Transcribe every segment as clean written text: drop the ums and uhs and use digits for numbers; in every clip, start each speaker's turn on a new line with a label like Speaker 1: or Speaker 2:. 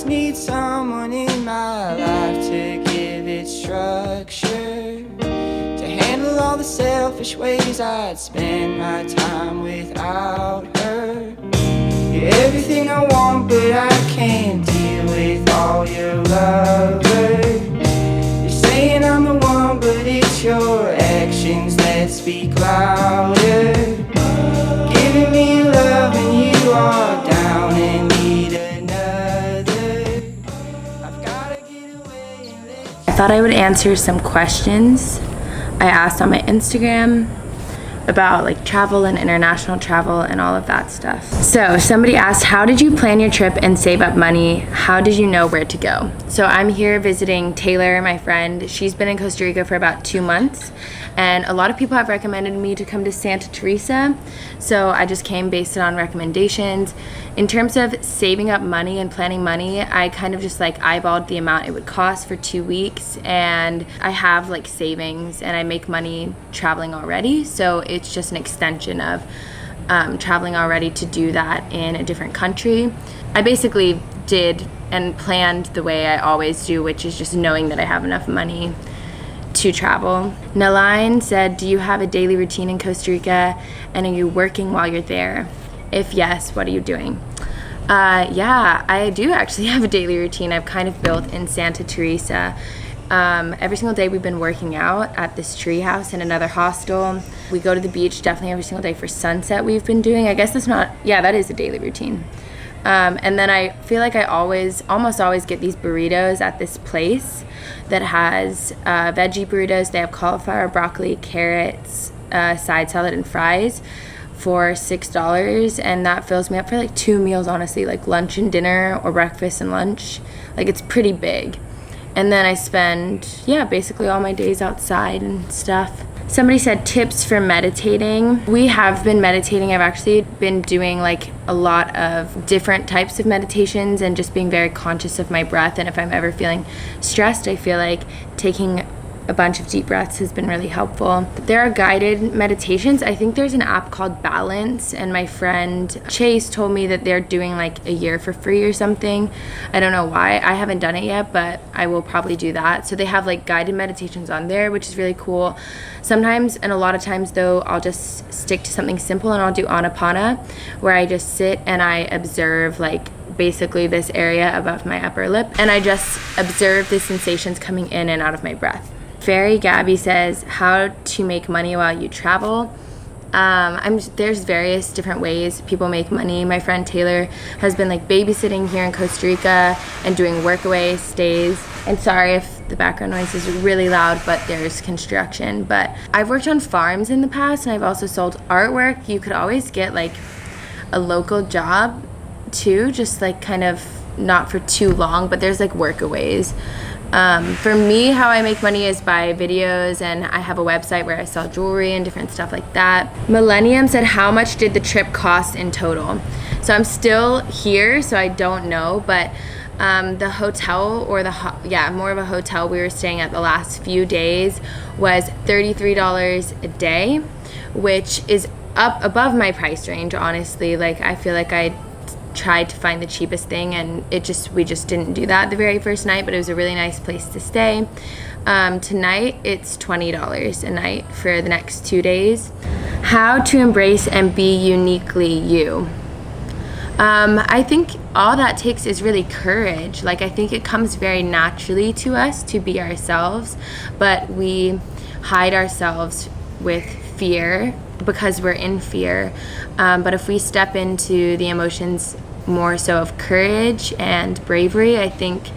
Speaker 1: just need someone in my life to give it structure, to handle all the selfish ways I'd spend my time without her. You're everything I want, but I can't deal with all your lovers. You're saying I'm the one, but it's your actions that speak louder. Giving me love and you are down and need another. I've gotta get away and let
Speaker 2: I thought I would answer some questions I asked on my Instagram about like travel and international travel and all of that stuff. So somebody asked, how did you plan your trip and save up money? How did you know where to go? So I'm here visiting Taylor, my friend. She's been in Costa Rica for about 2 months, and a lot of people have recommended me to come to Santa Teresa, so I just came based on recommendations. In terms of saving up money and planning money, I kind of just like eyeballed the amount it would cost for 2 weeks, and I have like savings and I make money traveling already, so it's just an extension of traveling already to do that in a different country. I basically did and planned the way I always do, which is just knowing that I have enough money to travel. Naline said, do you have a daily routine in Costa Rica, and are you working while you're there? If yes, what are you doing? Yeah, I do actually have a daily routine I've kind of built in Santa Teresa. Every single day we've been working out at this tree house and another hostel. We go to the beach definitely every single day for sunset we've been doing. I guess that's not, yeah, that is a daily routine. And then I feel like I almost always get these burritos at this place that has veggie burritos. They have cauliflower, broccoli, carrots, side salad, and fries for $6, and that fills me up for like 2 meals, honestly, like lunch and dinner or breakfast and lunch. Like, it's pretty big. And then I spend, yeah, basically all my days outside and stuff. Somebody said tips for meditating. We have been meditating. I've actually been doing like a lot of different types of meditations and just being very conscious of my breath. And if I'm ever feeling stressed, I feel like taking a bunch of deep breaths has been really helpful. There are guided meditations. I think there's an app called Balance, and my friend Chase told me that they're doing like a year for free or something. I don't know why. I haven't done it yet, but I will probably do that. So they have like guided meditations on there, which is really cool. Sometimes, and a lot of times though, I'll just stick to something simple and I'll do Anapana, where I just sit and I observe like basically this area above my upper lip, and I just observe the sensations coming in and out of my breath. Fairy Gabby says, how to make money while you travel. There's various different ways people make money. My friend Taylor has been like babysitting here in Costa Rica and doing workaway stays. And sorry if the background noise is really loud, but there's construction. But I've worked on farms in the past, and I've also sold artwork. You could always get like a local job too, just like kind of not for too long, but there's like workaways. For me, how I make money is by videos, and I have a website where I sell jewelry and different stuff like that. Millennium said, how much did the trip cost in total? So I'm still here, so I don't know, but the hotel, or more of a hotel we were staying at the last few days, was $33 a day, which is up above my price range, honestly. Like, I feel like I tried to find the cheapest thing, and we just didn't do that the very first night, but it was a really nice place to stay. Tonight it's $20 a night for the next 2 days. How to embrace and be uniquely you. I think all that takes is really courage. Like, I think it comes very naturally to us to be ourselves, but we hide ourselves with fear because we're in fear. But if we step into the emotions more so of courage and bravery, I think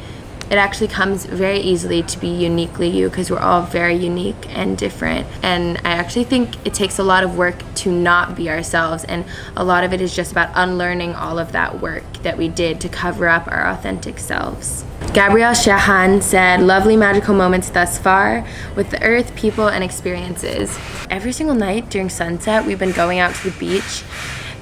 Speaker 2: it actually comes very easily to be uniquely you, because we're all very unique and different. And I actually think it takes a lot of work to not be ourselves, and a lot of it is just about unlearning all of that work that we did to cover up our authentic selves. Gabrielle Shahan said, lovely magical moments thus far with the earth, people, and experiences. Every single night during sunset, we've been going out to the beach,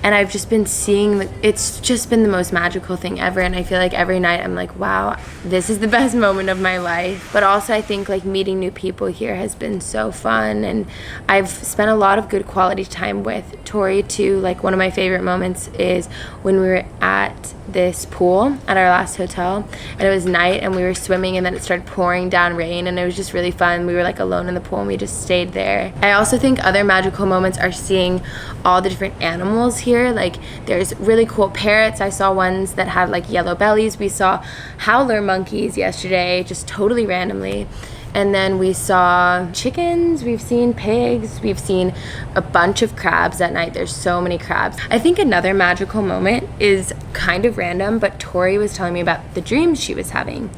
Speaker 2: and I've just been seeing, it's just been the most magical thing ever. And I feel like every night I'm like, wow, this is the best moment of my life. But also I think like meeting new people here has been so fun, and I've spent a lot of good quality time with Tori too. Like, one of my favorite moments is when we were at this pool at our last hotel, and it was night and we were swimming, and then it started pouring down rain, and it was just really fun. We were like alone in the pool and we just stayed there. I also think other magical moments are seeing all the different animals here. Like there's really cool parrots. I saw ones that had like yellow bellies. We saw howler monkeys yesterday, just totally randomly. And then we saw chickens, we've seen pigs, we've seen a bunch of crabs at night. There's so many crabs. I think another magical moment is kind of random, but Tori was telling me about the dreams she was having.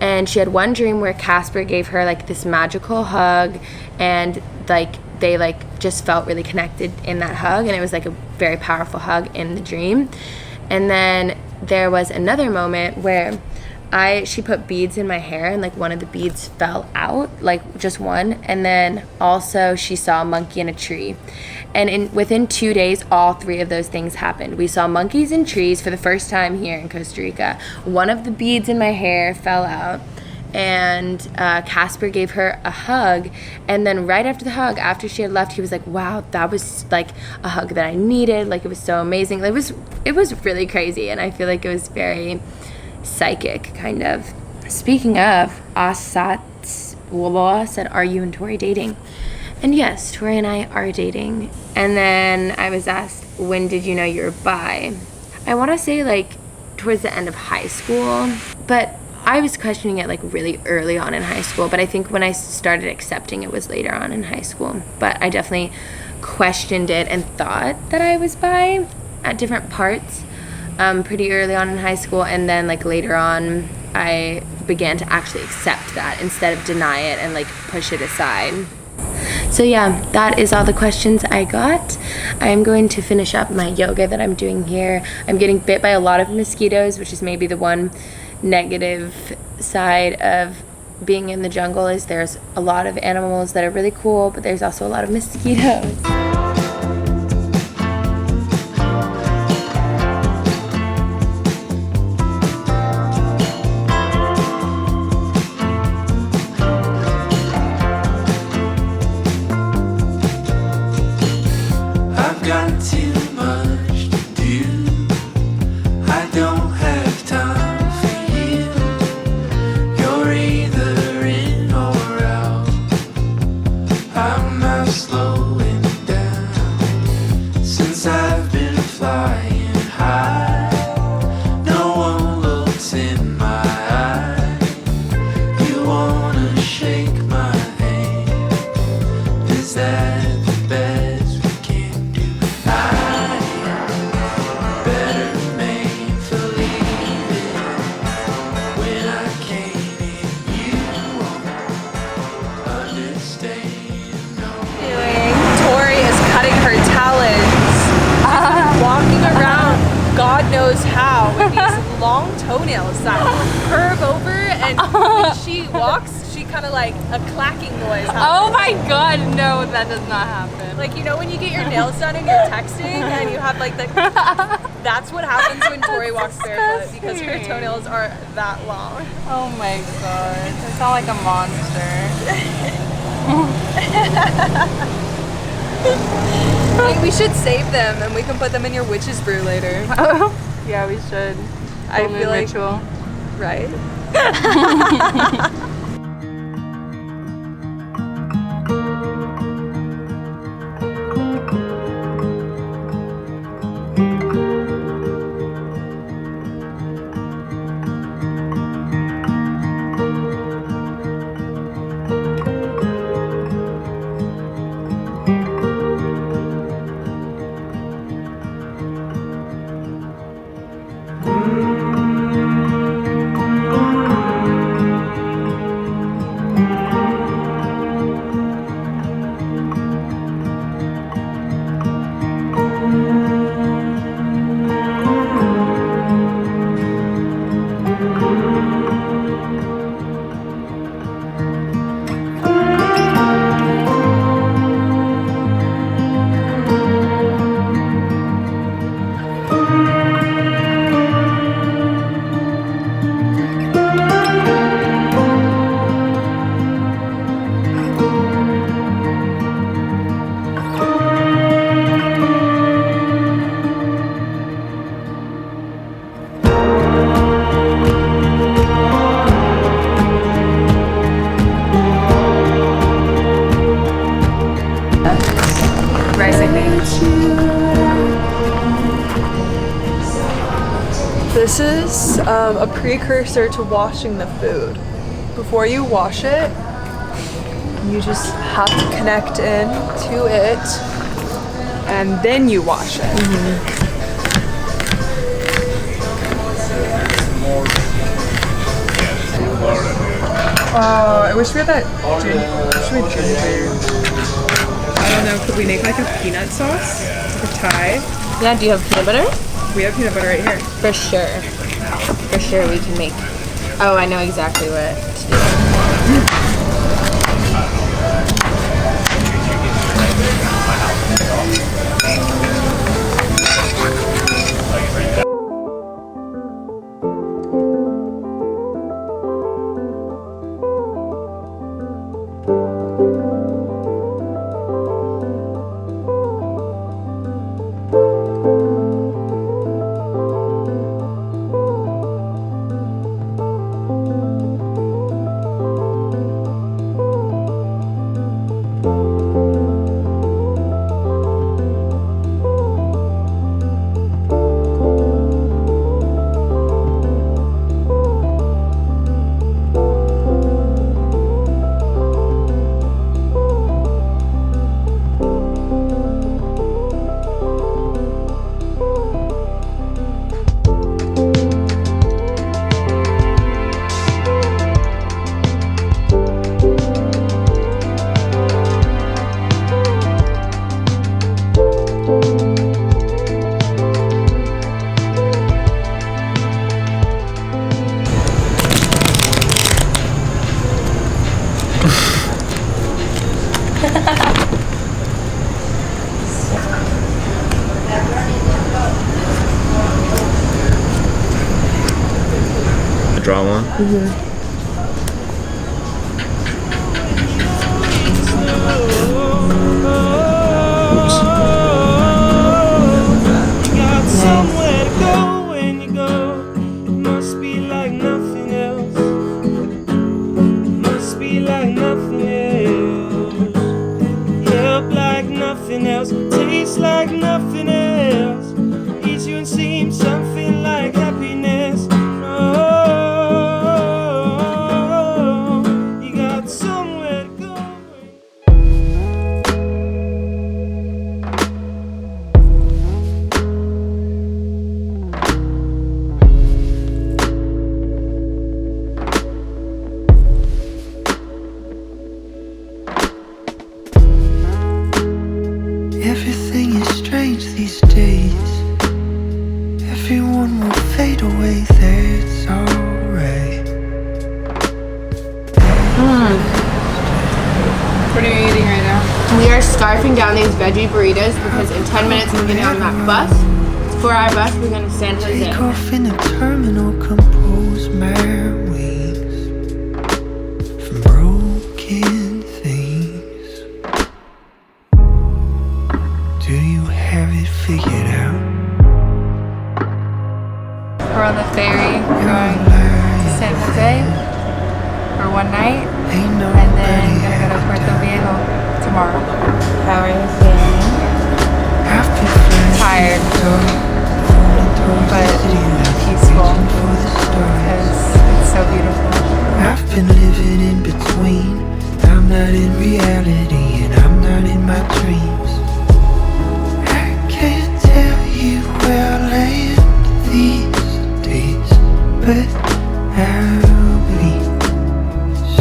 Speaker 2: And she had one dream where Casper gave her like this magical hug, and like they like just felt really connected in that hug, and it was like a very powerful hug in the dream. And then there was another moment where she put beads in my hair, and like one of the beads fell out, like just one, and then also she saw a monkey in a tree. And within 2 days, all three of those things happened. We saw monkeys in trees for the first time here in Costa Rica. One of the beads in my hair fell out, and Casper gave her a hug. And then right after the hug, after she had left, he was like, wow, that was like a hug that I needed. Like it was so amazing. It was really crazy, and I feel like it was very psychic, kind of. Speaking of, Asat Woloa said, are you and Tori dating? And yes, Tori and I are dating. And then I was asked, when did you know you were bi? I want to say like towards the end of high school, but I was questioning it like really early on in high school, but I think when I started accepting it was later on in high school. But I definitely questioned it and thought that I was bi at different parts. Pretty early on in high school, and then like later on I began to actually accept that instead of deny it and like push it aside. So yeah, that is all the questions I got. I'm going to finish up my yoga that I'm doing here. I'm getting bit by a lot of mosquitoes, which is maybe the one negative side of being in the jungle, is there's a lot of animals that are really cool, but there's also a lot of mosquitoes.
Speaker 3: God knows how, with these long toenails that curve over, and when she walks, she kind of like a clacking noise happens.
Speaker 4: Oh my god, no, that does not happen.
Speaker 3: Like, you know when you get your nails done and you're texting and you have like the... That's what happens when Tori walks barefoot, because her toenails are that long.
Speaker 4: Oh my god, I sound like a monster.
Speaker 3: Hey, we should save them and we can put them in your witch's brew later.
Speaker 4: Yeah, we should.
Speaker 3: I feel like...
Speaker 4: ritual.
Speaker 3: Right? This is a precursor to washing the food. Before you wash it, you just have to connect in to it, and then you wash it. I wish we had that ginger. I don't know, could we make like a peanut sauce? Like a Thai?
Speaker 2: Yeah, do you have peanut butter?
Speaker 3: We have peanut butter right here.
Speaker 2: For sure. For sure we can make. Oh, I know exactly what to do.
Speaker 5: Draw one?
Speaker 1: Got somewhere to go when you go. It must be like nothing else. Must be like nothing else. Help like nothing else. Taste like nothing else. Eats you and seems something like happiness. Oh, you got somewhere to go.
Speaker 6: Everything is strange these days. Everyone will fade away, that's alright.
Speaker 4: What are you eating right now?
Speaker 2: We are scarfing down these veggie burritos because in 10 minutes we're getting on that bus. It's a 4-hour bus, we're going to San
Speaker 6: Take
Speaker 2: Jose.
Speaker 6: off in a terminal, compose my wings from broken things. Do you have it figured out?
Speaker 4: We're on the ferry
Speaker 6: You're
Speaker 4: going to
Speaker 6: lying.
Speaker 4: San Jose for one night,
Speaker 6: Ain't
Speaker 4: and
Speaker 6: nobody
Speaker 4: then gonna go to
Speaker 6: have
Speaker 4: Puerto Viejo tomorrow.
Speaker 2: How are you feeling?
Speaker 6: I've been flashing
Speaker 4: Tired,
Speaker 6: falling towards
Speaker 4: but
Speaker 6: the city lights,
Speaker 4: peaceful.
Speaker 6: reaching for the stars.
Speaker 4: Because it's so beautiful.
Speaker 6: I've been living in between. I'm not in reality and I'm not in my dreams. I can't tell you where I'll land these days, but I'll be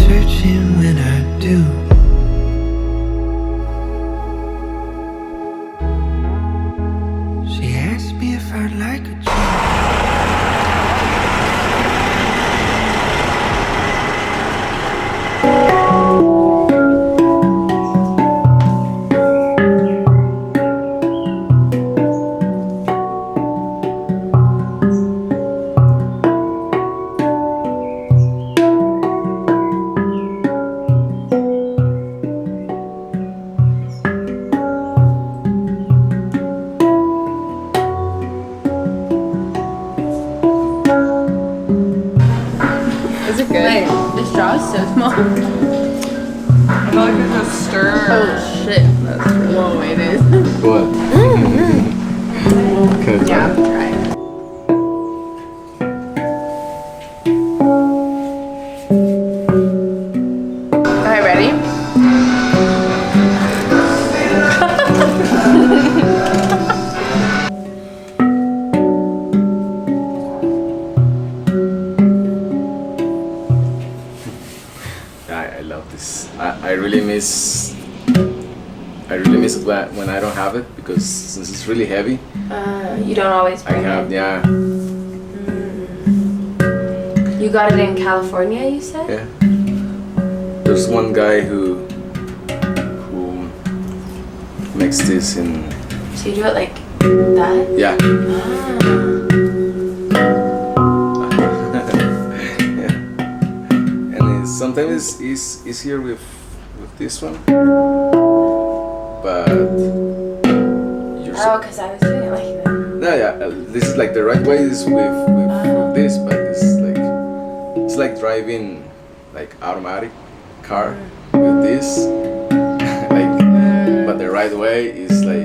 Speaker 6: searching when I do. She asked me if I'd like a drink.
Speaker 4: Is it good?
Speaker 2: Wait, this straw is so small.
Speaker 4: I feel like there's a stir.
Speaker 2: Oh shit. Whoa, it is.
Speaker 5: What? Okay,
Speaker 2: Yeah, try it.
Speaker 5: I love this. I really miss it when I don't have it, because since it's really heavy,
Speaker 2: You don't always
Speaker 5: I
Speaker 2: bring
Speaker 5: have,
Speaker 2: it.
Speaker 5: yeah,
Speaker 2: You got it in California, you said?
Speaker 5: yeah. There's one guy who makes this in,
Speaker 2: So you do it like that?
Speaker 5: yeah.
Speaker 2: Ah.
Speaker 5: Yeah. And sometimes it's easier with this one, but you're
Speaker 2: Oh, because I was doing it like that.
Speaker 5: no, yeah. This is like the right way is with this, but it's like driving like automatic car with this, like. But the right way is like